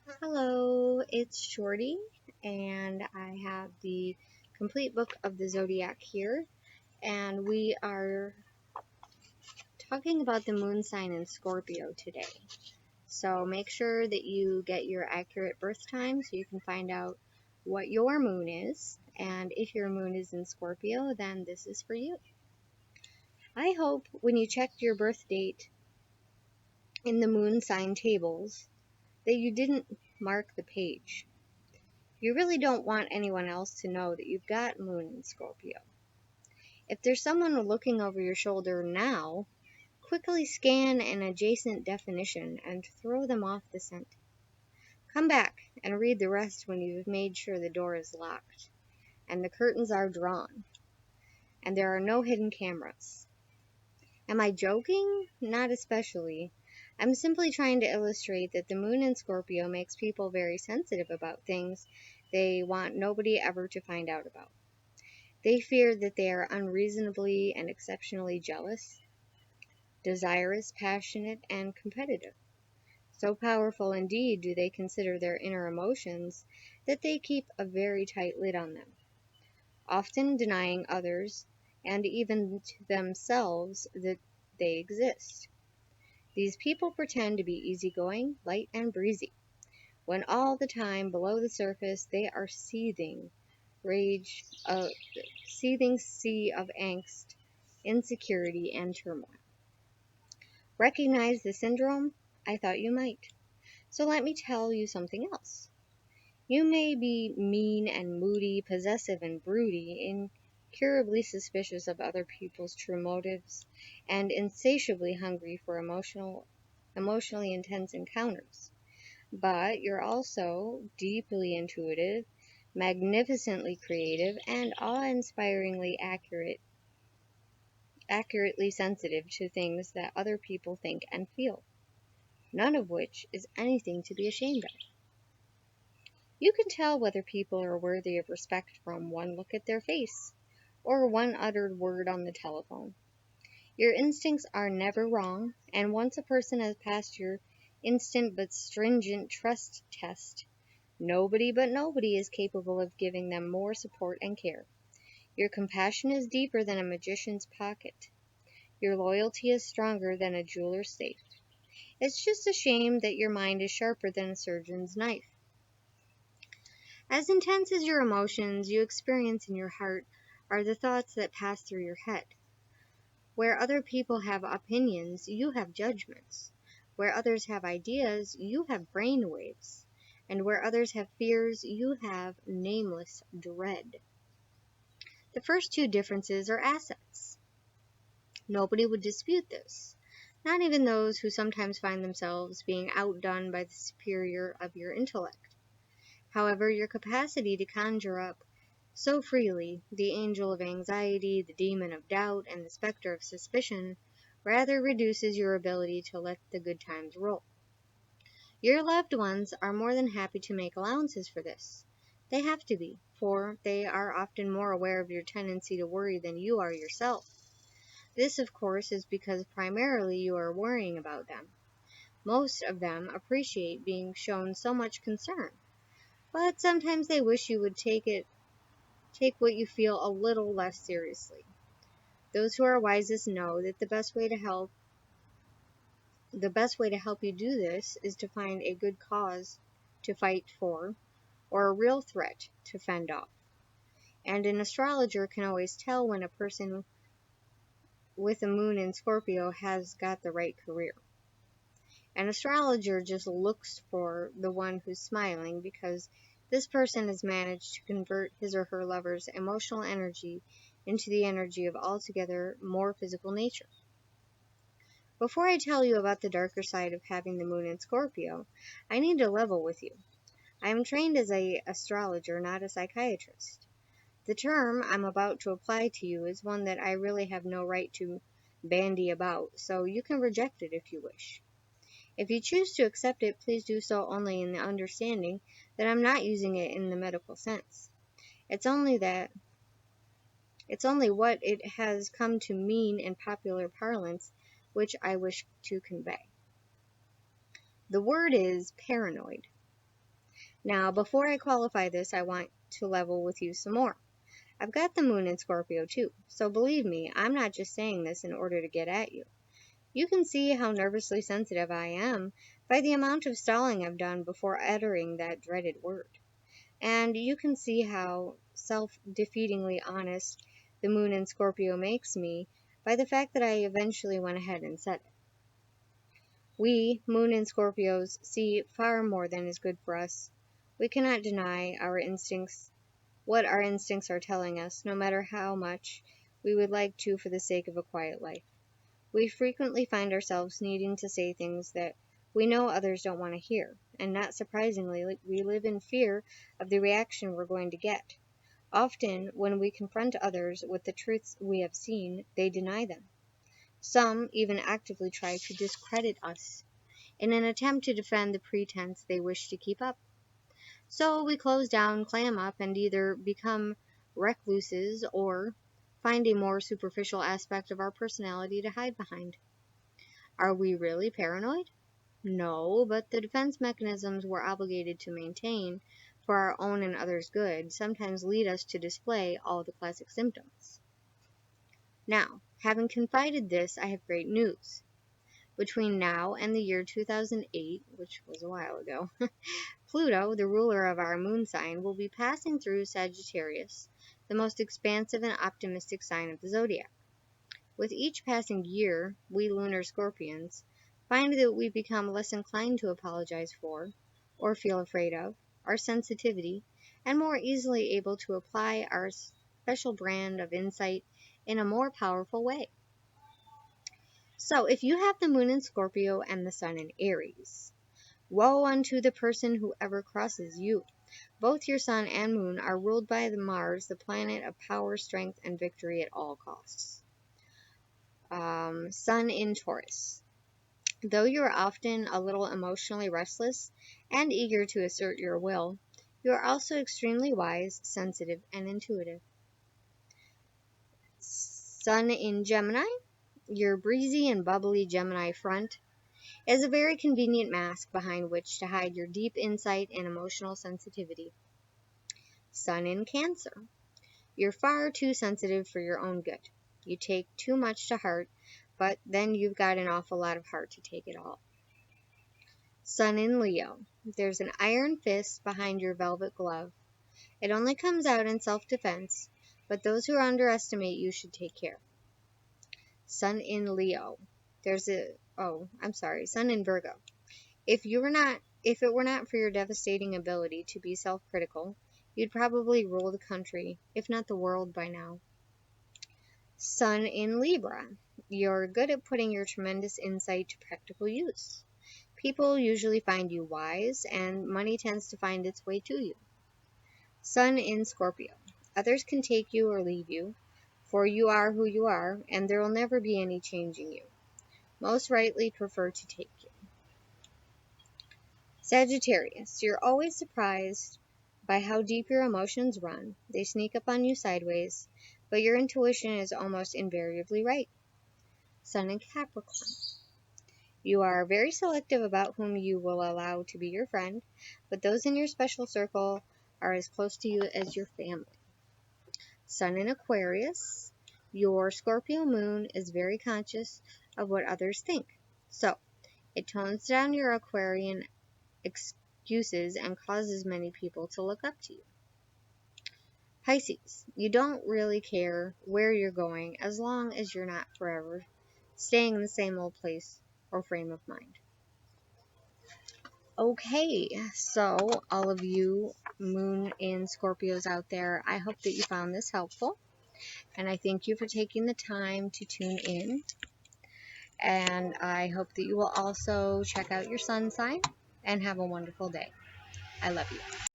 Hello, it's Shorty, and I have the complete book of the Zodiac here, and we are talking about the moon sign in Scorpio today. So make sure that you get your accurate birth time so you can find out what your moon is, and if your moon is in Scorpio, then this is for you. I hope when you checked your birth date in the moon sign tables that you didn't mark the page. You really don't want anyone else to know that you've got moon in Scorpio. If there's someone looking over your shoulder now, quickly scan an adjacent definition and throw them off the scent. Come back and read the rest when you've made sure the door is locked, and the curtains are drawn, and there are no hidden cameras. Am I joking? Not especially. I'm simply trying to illustrate that the moon in Scorpio makes people very sensitive about things they want nobody ever to find out about. They fear that they are unreasonably and exceptionally jealous, desirous, passionate, and competitive. So powerful indeed do they consider their inner emotions that they keep a very tight lid on them, often denying others and even to themselves that they exist. These people pretend to be easygoing, light, and breezy, when all the time below the surface they are rage, a seething sea of angst, insecurity, and turmoil. Recognize the syndrome? I thought you might. So let me tell you something else. You may be mean and moody, possessive and broody, incurably suspicious of other people's true motives, and insatiably hungry for emotionally intense encounters. But you're also deeply intuitive, magnificently creative, and awe-inspiringly accurately sensitive to things that other people think and feel, none of which is anything to be ashamed of. You can tell whether people are worthy of respect from one look at their face, or one uttered word on the telephone. Your instincts are never wrong, and once a person has passed your instant but stringent trust test, nobody is capable of giving them more support and care. Your compassion is deeper than a magician's pocket. Your loyalty is stronger than a jeweler's safe. It's just a shame that your mind is sharper than a surgeon's knife. As intense as your emotions you experience in your heart are the thoughts that pass through your head. Where other people have opinions, you have judgments. Where others have ideas, you have brain waves. And where others have fears, you have nameless dread. The first two differences are assets. Nobody would dispute this, not even those who sometimes find themselves being outdone by the superior of your intellect. However, your capacity to conjure up so freely the angel of anxiety, the demon of doubt, and the specter of suspicion rather reduces your ability to let the good times roll. Your loved ones are more than happy to make allowances for this. They have to be, for they are often more aware of your tendency to worry than you are yourself. This, of course, is because primarily you are worrying about them. Most of them appreciate being shown so much concern, but sometimes they wish you would take what you feel a little less seriously. Those who are wisest know that the best way to help you do this is to find a good cause to fight for or a real threat to fend off. And an astrologer can always tell when a person with a moon in Scorpio has got the right career. An astrologer just looks for the one who's smiling because this person has managed to convert his or her lover's emotional energy into the energy of altogether more physical nature. Before I tell you about the darker side of having the moon in Scorpio, I need to level with you. I am trained as an astrologer, not a psychiatrist. The term I'm about to apply to you is one that I really have no right to bandy about, so you can reject it if you wish. If you choose to accept it, please do so only in the understanding that I'm not using it in the medical sense. It's only what it has come to mean in popular parlance which I wish to convey. The word is paranoid. Now, before I qualify this, I want to level with you some more. I've got the moon in Scorpio too, so believe me, I'm not just saying this in order to get at you. You can see how nervously sensitive I am by the amount of stalling I've done before uttering that dreaded word. And you can see how self-defeatingly honest the moon in Scorpio makes me by the fact that I eventually went ahead and said it. We, moon in Scorpios, see far more than is good for us. We cannot deny our instincts, what our instincts are telling us, no matter how much we would like to for the sake of a quiet life. We frequently find ourselves needing to say things that we know others don't want to hear, and not surprisingly, we live in fear of the reaction we're going to get. Often, when we confront others with the truths we have seen, they deny them. Some even actively try to discredit us in an attempt to defend the pretense they wish to keep up. So we close down, clam up, and either become recluses or find a more superficial aspect of our personality to hide behind. Are we really paranoid? No, but the defense mechanisms we're obligated to maintain for our own and others' good sometimes lead us to display all the classic symptoms. Now, having confided this, I have great news. Between now and the year 2008, which was a while ago, Pluto, the ruler of our moon sign, will be passing through Sagittarius, the most expansive and optimistic sign of the zodiac. With each passing year, we lunar Scorpions find that we become less inclined to apologize for, or feel afraid of, our sensitivity, and more easily able to apply our special brand of insight in a more powerful way. So, if you have the moon in Scorpio and the sun in Aries, woe unto the person who ever crosses you. Both your sun and moon are ruled by the Mars, the planet of power, strength, and victory at all costs. Sun in Taurus. Though you are often a little emotionally restless and eager to assert your will, you are also extremely wise, sensitive, and intuitive. Sun in Gemini. Your breezy and bubbly Gemini front is a very convenient mask behind which to hide your deep insight and emotional sensitivity. Sun in Cancer. You're far too sensitive for your own good. You take too much to heart, but then you've got an awful lot of heart to take it all. Sun in Leo. There's an iron fist behind your velvet glove. It only comes out in self-defense, but those who underestimate you should take care. Sun in Leo. Sun in Virgo. If it were not for your devastating ability to be self-critical, you'd probably rule the country, if not the world by now. Sun in Libra. You're good at putting your tremendous insight to practical use. People usually find you wise, and money tends to find its way to you. Sun in Scorpio. Others can take you or leave you, for you are who you are, and there will never be any changing you. Most rightly prefer to take you. Sagittarius. You're always surprised by how deep your emotions run. They sneak up on you sideways, but your intuition is almost invariably right. Sun in Capricorn. You are very selective about whom you will allow to be your friend, but those in your special circle are as close to you as your family. Sun in Aquarius. Your Scorpio moon is very conscious of what others think, so it tones down your Aquarian excuses and causes many people to look up to you. Pisces. You don't really care where you're going as long as you're not forever staying in the same old place or frame of mind. Okay, so all of you moon in Scorpios out there, I hope that you found this helpful, and I thank you for taking the time to tune in, and I hope that you will also check out your sun sign and have a wonderful day. I love you.